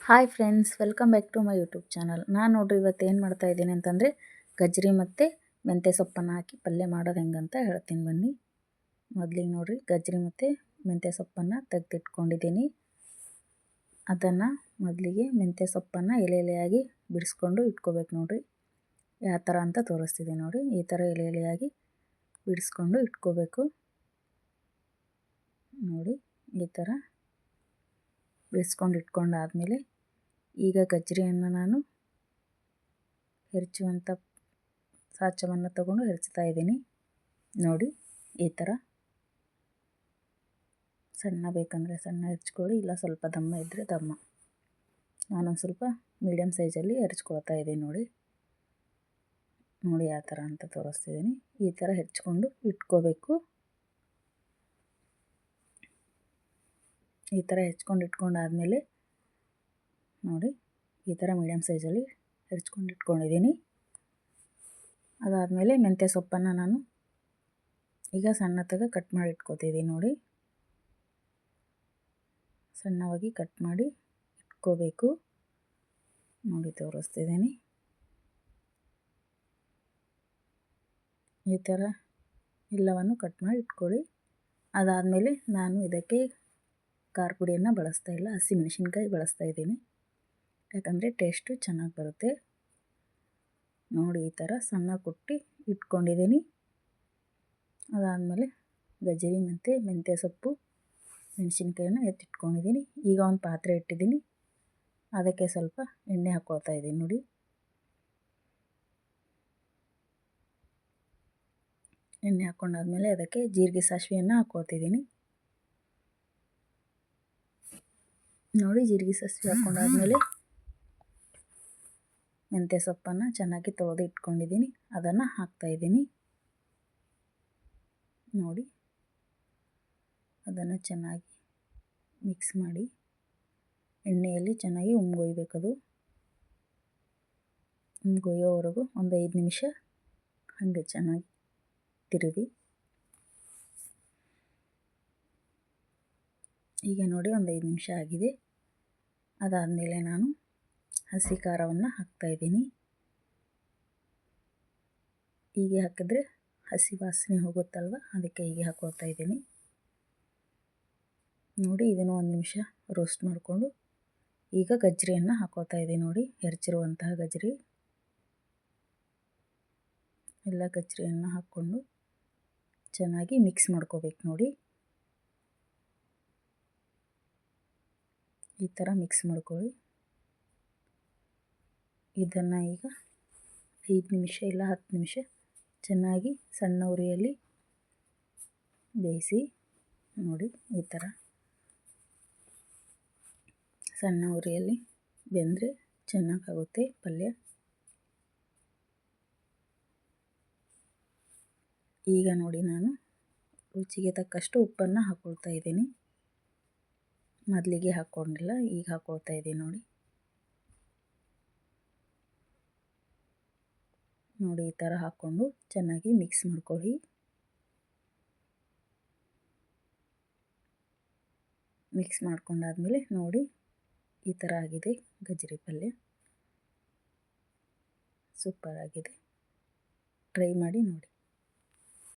Hi friends, welcome back to my YouTube channel. ನಾನು ನೋಡ್ರಿ ಇವತ್ತು ಏನು ಮಾಡ್ತಾ ಇದ್ದೀನಿ ಅಂತಂದರೆ ಗಜ್ಜರಿ ಮತ್ತು ಮೆಂತ್ಯ ಸೊಪ್ಪನ್ನು ಹಾಕಿ ಪಲ್ಯ ಮಾಡೋದು ಹೆಂಗಂತ ಹೇಳ್ತೀನಿ ಬನ್ನಿ. ಮೊದಲಿಗೆ ನೋಡಿರಿ ಗಜ್ಜರಿ ಮತ್ತು ಮೆಂತ್ಯ ಸೊಪ್ಪನ್ನು ತೆಗೆದಿಟ್ಕೊಂಡಿದ್ದೀನಿ. ಅದನ್ನು ಮೊದಲಿಗೆ ಮೆಂತ್ಯ ಸೊಪ್ಪನ್ನು ಎಲೆ ಎಲೆಯಾಗಿ ಬಿಡಿಸ್ಕೊಂಡು ಇಟ್ಕೋಬೇಕು. ನೋಡಿರಿ ಯಾವ ಥರ ಅಂತ ತೋರಿಸ್ತಿದ್ದೀನಿ ನೋಡಿ. ಈ ಥರ ಎಲೆ ಎಲೆಯಾಗಿ ಬಿಡಿಸ್ಕೊಂಡು ಇಟ್ಕೋಬೇಕು ನೋಡಿ. ಈ ಥರ ಬಿಡಿಸ್ಕೊಂಡು ಇಟ್ಕೊಂಡಾದಮೇಲೆ ಈಗ ಗಜ್ಜರಿಯನ್ನು ನಾನು ಹೆರಚುವಂಥ ಸಾಚವನ್ನು ತಗೊಂಡು ಹೆರಚ್ತಾ ಇದ್ದೀನಿ ನೋಡಿ. ಈ ಥರ ಸಣ್ಣ ಬೇಕಂದರೆ ಸಣ್ಣ ಹೆರ್ಚ್ಕೊಳ್ಳಿ, ಇಲ್ಲ ಸ್ವಲ್ಪ ದಮ್ಮ ಇದ್ದರೆ ದಮ್ಮ. ನಾನೊಂದು ಸ್ವಲ್ಪ ಮೀಡಿಯಮ್ ಸೈಜಲ್ಲಿ ಹೆರ್ಚ್ಕೊಳ್ತಾ ಇದ್ದೀನಿ ನೋಡಿ. ಯಾವ ಥರ ಅಂತ ತೋರಿಸ್ತಿದ್ದೀನಿ. ಈ ಥರ ಹೆರ್ಚ್ಕೊಂಡು ಇಟ್ಕೋಬೇಕು. ಈ ಥರ ಹೆಚ್ಕೊಂಡು ಇಟ್ಕೊಂಡಾದಮೇಲೆ ನೋಡಿ, ಈ ಥರ ಮೀಡಿಯಮ್ ಸೈಜಲ್ಲಿ ಹೆರ್ಚ್ಕೊಂಡು ಇಟ್ಕೊಂಡಿದ್ದೀನಿ. ಅದಾದಮೇಲೆ ಮೆಂತ್ಯ ಸೊಪ್ಪನ್ನು ನಾನು ಈಗ ಸಣ್ಣದಾಗಿ ಕಟ್ ಮಾಡಿ ಇಟ್ಕೋತಿದ್ದೀನಿ ನೋಡಿ. ಸಣ್ಣವಾಗಿ ಕಟ್ ಮಾಡಿ ಇಟ್ಕೋಬೇಕು ನೋಡಿ, ತೋರಿಸ್ತಿದ್ದೀನಿ. ಈ ಥರ ಎಲ್ಲವನ್ನು ಕಟ್ ಮಾಡಿ ಇಟ್ಕೊಳ್ಳಿ. ಅದಾದಮೇಲೆ ನಾನು ಇದಕ್ಕೆ ಖಾರ ಪುಡಿಯನ್ನು ಬಳಸ್ತಾ ಇಲ್ಲ, ಹಸಿಮೆಣಸಿನ್ಕಾಯಿ ಬಳಸ್ತಾ ಇದ್ದೀನಿ. ಯಾಕಂದರೆ ಟೇಸ್ಟು ಚೆನ್ನಾಗಿ ಬರುತ್ತೆ ನೋಡಿ. ಈ ಥರ ಸಣ್ಣ ಕುಟ್ಟಿ ಇಟ್ಕೊಂಡಿದ್ದೀನಿ. ಅದಾದಮೇಲೆ ಗಜ್ಜರಿ ಮತ್ತು ಮೆಂತ್ಯ ಸೊಪ್ಪು, ಮೆಣಸಿನ್ಕಾಯಿನ ಎತ್ತಿಟ್ಕೊಂಡಿದ್ದೀನಿ. ಈಗ ಒಂದು ಪಾತ್ರೆ ಇಟ್ಟಿದ್ದೀನಿ, ಅದಕ್ಕೆ ಸ್ವಲ್ಪ ಎಣ್ಣೆ ಹಾಕ್ಕೊಳ್ತಾ ಇದ್ದೀನಿ ನೋಡಿ. ಎಣ್ಣೆ ಹಾಕ್ಕೊಂಡಾದ್ಮೇಲೆ ಅದಕ್ಕೆ ಜೀರಿಗೆ ಸಾಸಿವೆಯನ್ನು ಹಾಕ್ಕೊಳ್ತಿದ್ದೀನಿ ನೋಡಿ. ಜೀರಿಗೆ ಸಾಸಿವೆ ಹಾಕ್ಕೊಂಡಾದ್ಮೇಲೆ ಮೆಂತ್ಯ ಸೊಪ್ಪನ್ನು ಚೆನ್ನಾಗಿ ತೊಳೆದು ಇಟ್ಕೊಂಡಿದ್ದೀನಿ, ಅದನ್ನು ಹಾಕ್ತಾಯಿದ್ದೀನಿ ನೋಡಿ. ಅದನ್ನು ಚೆನ್ನಾಗಿ ಮಿಕ್ಸ್ ಮಾಡಿ ಎಣ್ಣೆಯಲ್ಲಿ ಚೆನ್ನಾಗಿ ಉಮ್ಗೊಯ್ಬೇಕದು. ಉಮ್ಗೊಯ್ಯೋವರೆಗೂ ಒಂದು 5 ನಿಮಿಷ ಹಾಗೆ ಚೆನ್ನಾಗಿ ತಿರುವಿ. ಈಗ ನೋಡಿ ಒಂದು 5 ನಿಮಿಷ ಆಗಿದೆ. ಅದಾದಮೇಲೆ ನಾನು ಹಸಿ ಖಾರವನ್ನು ಹಾಕ್ತಾಯಿದ್ದೀನಿ. ಹೀಗೆ ಹಾಕಿದ್ರೆ ಹಸಿ ವಾಸನೆ ಹೋಗುತ್ತಲ್ವ, ಅದಕ್ಕೆ ಹೀಗೆ ಹಾಕ್ಕೊಳ್ತಾ ಇದ್ದೀನಿ ನೋಡಿ. ಇದನ್ನು 1 ನಿಮಿಷ ರೋಸ್ಟ್ ಮಾಡಿಕೊಂಡು ಈಗ ಗಜ್ಜರಿಯನ್ನು ಹಾಕ್ಕೊಳ್ತಾ ಇದ್ದೀನಿ ನೋಡಿ. ಹೆರಚಿರುವಂತಹ ಗಜ್ಜರಿ ಎಲ್ಲ ಗಜ್ಜರಿಯನ್ನು ಹಾಕ್ಕೊಂಡು ಚೆನ್ನಾಗಿ ಮಿಕ್ಸ್ ಮಾಡ್ಕೋಬೇಕು ನೋಡಿ. ಈ ಥರ ಮಿಕ್ಸ್ ಮಾಡ್ಕೊಳ್ಳಿ. ಇದನ್ನು ಈಗ 5 ನಿಮಿಷ ಇಲ್ಲ 10 ನಿಮಿಷ ಚೆನ್ನಾಗಿ ಸಣ್ಣ ಉರಿಯಲ್ಲಿ ಬೇಯಿಸಿ ನೋಡಿ. ಈ ಥರ ಸಣ್ಣ ಉರಿಯಲ್ಲಿ ಬೆಂದರೆ ಚೆನ್ನಾಗಾಗುತ್ತೆ ಪಲ್ಯ. ಈಗ ನೋಡಿ, ನಾನು ರುಚಿಗೆ ತಕ್ಕಷ್ಟು ಉಪ್ಪನ್ನು ಹಾಕ್ಕೊಳ್ತಾ ಇದ್ದೀನಿ. ಮೊದಲಿಗೆ ಹಾಕ್ಕೊಂಡಿಲ್ಲ, ಈಗ ಹಾಕ್ಕೊಳ್ತಾ ಇದ್ದೀನಿ ನೋಡಿ. ಈ ಥರ ಹಾಕ್ಕೊಂಡು ಚೆನ್ನಾಗಿ ಮಿಕ್ಸ್ ಮಾಡ್ಕೊಳ್ಳಿ. ಮಿಕ್ಸ್ ಮಾಡ್ಕೊಂಡಾದ್ಮೇಲೆ ನೋಡಿ, ಈ ಥರ ಆಗಿದೆ ಗಜ್ಜರಿ ಪಲ್ಯ. ಸೂಪರ್ ಆಗಿದೆ, ಟ್ರೈ ಮಾಡಿ ನೋಡಿ.